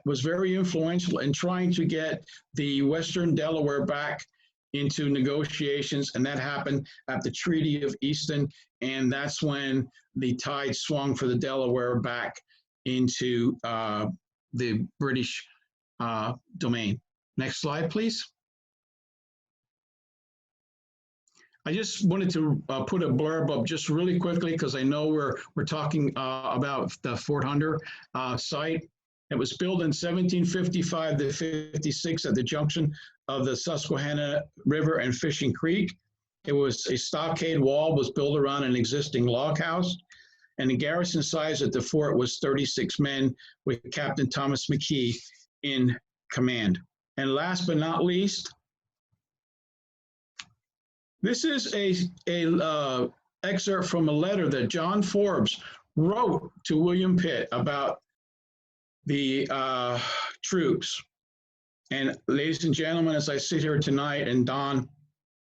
was very influential in trying to get the western Delaware back into negotiations, and that happened at the Treaty of Easton, and that's when the tide swung for the Delaware back into the British domain. Next slide, please. I just wanted to put a blurb up just really quickly because I know we're talking about the Fort Hunter site. It was built in 1755 to 56 at the junction of the Susquehanna River and Fishing Creek. It was a stockade wall was built around an existing log house, and the garrison size at the fort was 36 men with Captain Thomas McKee in command. And last but not least, this is a excerpt from a letter that John Forbes wrote to William Pitt about the troops. And ladies and gentlemen, as I sit here tonight, and Don,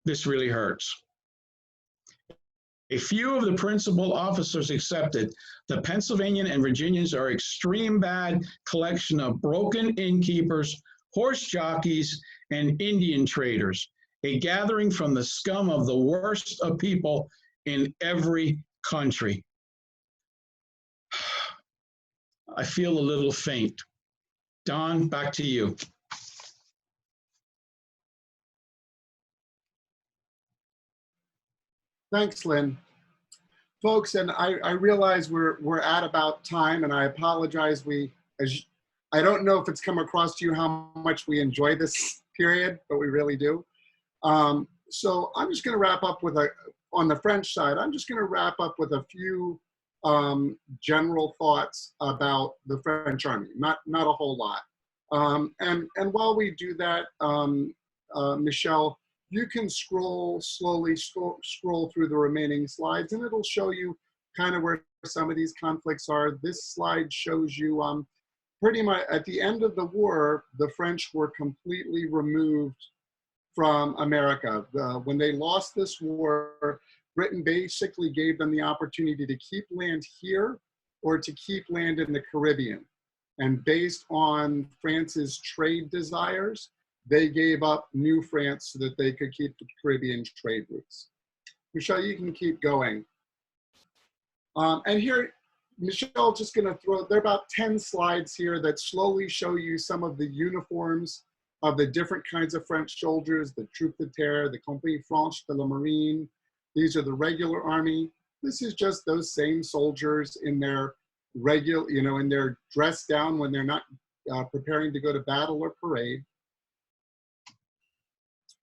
this really hurts. A few of the principal officers accepted. The Pennsylvanian and Virginians are extreme bad collection of broken innkeepers, horse jockeys, and Indian traders, a gathering from the scum of the worst of people in every country. I feel a little faint. Don, back to you. Thanks, Lynn. Folks, and I realize we're at about time, and I apologize. I don't know if it's come across to you how much we enjoy this period, but we really do. So I'm just going to wrap up with on the French side, I'm just going to wrap up with a few general thoughts about the French Army, not a whole lot. And while we do that, Michelle, you can slowly scroll through the remaining slides, and it'll show you kind of where some of these conflicts are. This slide shows you pretty much at the end of the war, the French were completely removed from America. When they lost this war, Britain basically gave them the opportunity to keep land here or to keep land in the Caribbean. And based on France's trade desires, they gave up New France so that they could keep the Caribbean trade routes. Michelle, you can keep going. And here, Michelle, just gonna there are about 10 slides here that slowly show you some of the uniforms of the different kinds of French soldiers, the Troupes de Terre, the Compagnie Franche de la Marine. These are the regular army. This is just those same soldiers in their regular, in their dress down when they're not preparing to go to battle or parade.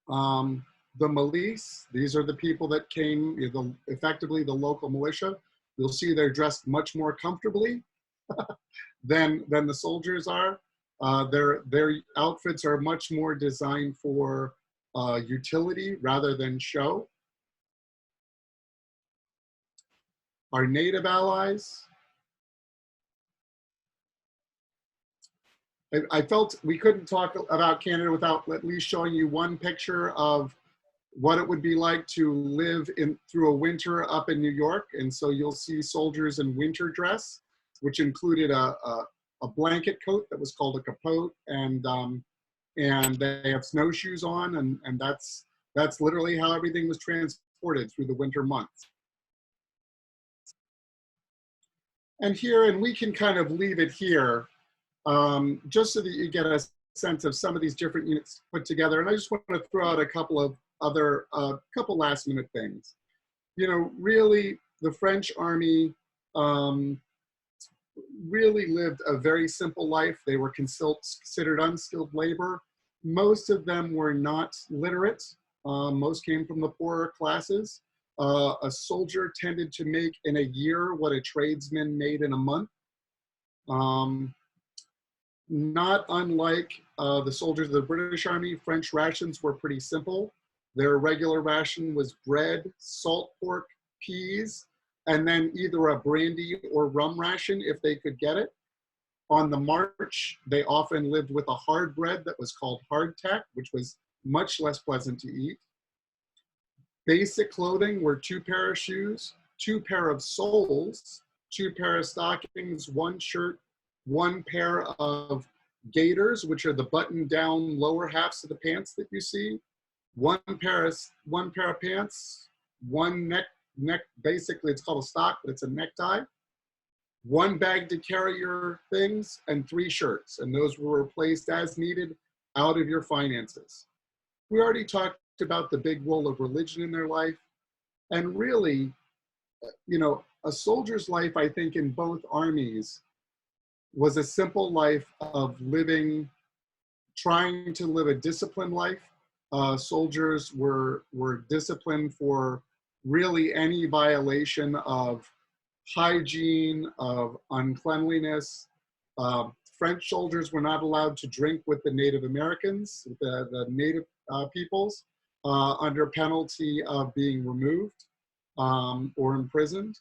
The milice, these are the people that came, effectively the local militia. You'll see they're dressed much more comfortably than the soldiers are. Their outfits are much more designed for utility rather than show. Our native allies. I felt we couldn't talk about Canada without at least showing you one picture of what it would be like to live through a winter up in New York. And so you'll see soldiers in winter dress, which included a blanket coat that was called a capote, and they have snowshoes on, and that's literally how everything was transported through the winter months. And we can kind of leave it here, just so that you get a sense of some of these different units put together. And I just want to throw out a couple of other, couple last minute things. Really the French army really lived a very simple life. They were considered unskilled labor. Most of them were not literate. Most came from the poorer classes. A soldier tended to make in a year what a tradesman made in a month. Not unlike the soldiers of the British Army, French rations were pretty simple. Their regular ration was bread, salt pork, peas, and then either a brandy or rum ration if they could get it. On the march, they often lived with a hard bread that was called hardtack, which was much less pleasant to eat. Basic clothing were 2 pair of shoes, 2 pair of soles, 2 pair of stockings, 1 shirt, 1 pair of gaiters, which are the button-down lower halves of the pants that you see, 1 pair of pants, 1 neck, basically it's called a stock, but it's a necktie, 1 bag to carry your things, and 3 shirts, and those were replaced as needed out of your finances. We already talked about the big role of religion in their life, and really, a soldier's life, I think, in both armies was a simple life of trying to live a disciplined life. Soldiers were disciplined for really any violation of hygiene, of uncleanliness. French soldiers were not allowed to drink with the Native Americans, the native peoples, under penalty of being removed or imprisoned.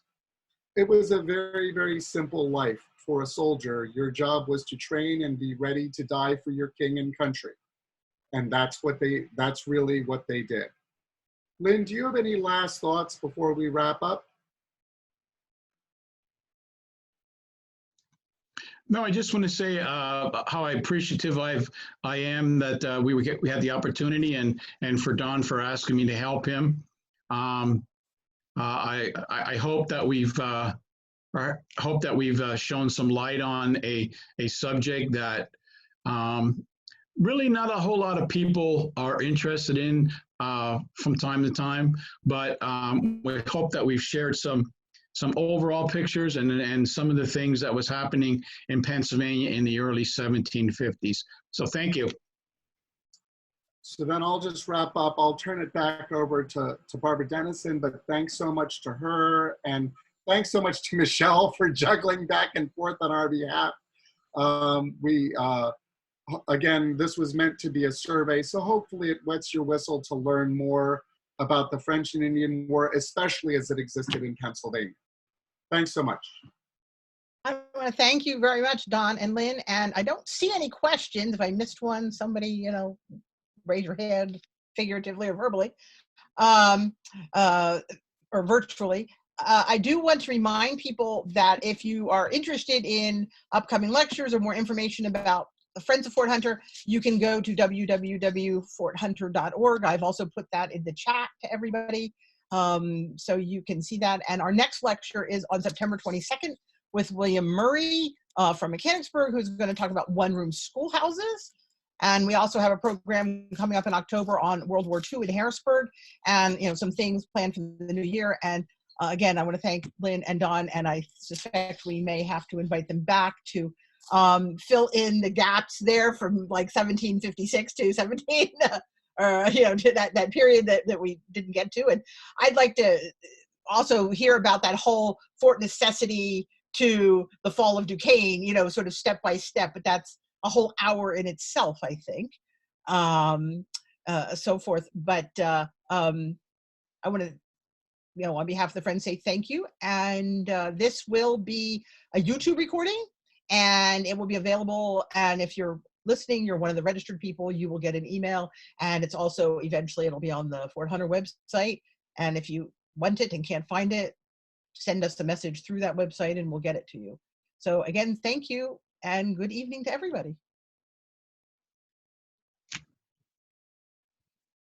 It was a very, very simple life for a soldier. Your job was to train and be ready to die for your king and country. And that's really what they did. Lynn, do you have any last thoughts before we wrap up? No, I just want to say how appreciative I am that we had the opportunity, and for Don for asking me to help him. I hope that we've shown some light on a subject that really not a whole lot of people are interested in from time to time, but we hope that we've shared some some overall pictures and some of the things that was happening in Pennsylvania in the early 1750s. So thank you. So then I'll just wrap up. I'll turn it back over to Barbara Dennison, but thanks so much to her, and thanks so much to Michelle for juggling back and forth on our behalf. Again, this was meant to be a survey, so hopefully it wets your whistle to learn more about the French and Indian War, especially as it existed in Pennsylvania. Thanks so much. I want to thank you very much, Don and Lynn, and I don't see any questions. If I missed one, somebody, you know, raise your hand figuratively or verbally, or virtually. I do want to remind people that if you are interested in upcoming lectures or more information about the Friends of Fort Hunter, you can go to www.forthunter.org. I've also put that in the chat to everybody, so you can see that. And our next lecture is on September 22nd with William Murray from Mechanicsburg, who's going to talk about one-room schoolhouses. And we also have a program coming up in October on World War II in Harrisburg, and you know, some things planned for the new year. And again, I want to thank Lynn and Don, and I suspect we may have to invite them back to fill in the gaps there from like 1756 to 17, or you know, to that period that we didn't get to. And I'd like to also hear about that whole Fort Necessity to the fall of Duquesne, you know, sort of step by step. But that's a whole hour in itself, I think, so forth. But I want to, you know, on behalf of the Friends, say thank you. And this will be a YouTube recording, and it will be available. And if you're listening, you're one of the registered people, you will get an email. And it's also, eventually, it'll be on the Fort Hunter website. And if you want it and can't find it, send us a message through that website and we'll get it to you. So again, thank you, and good evening to everybody.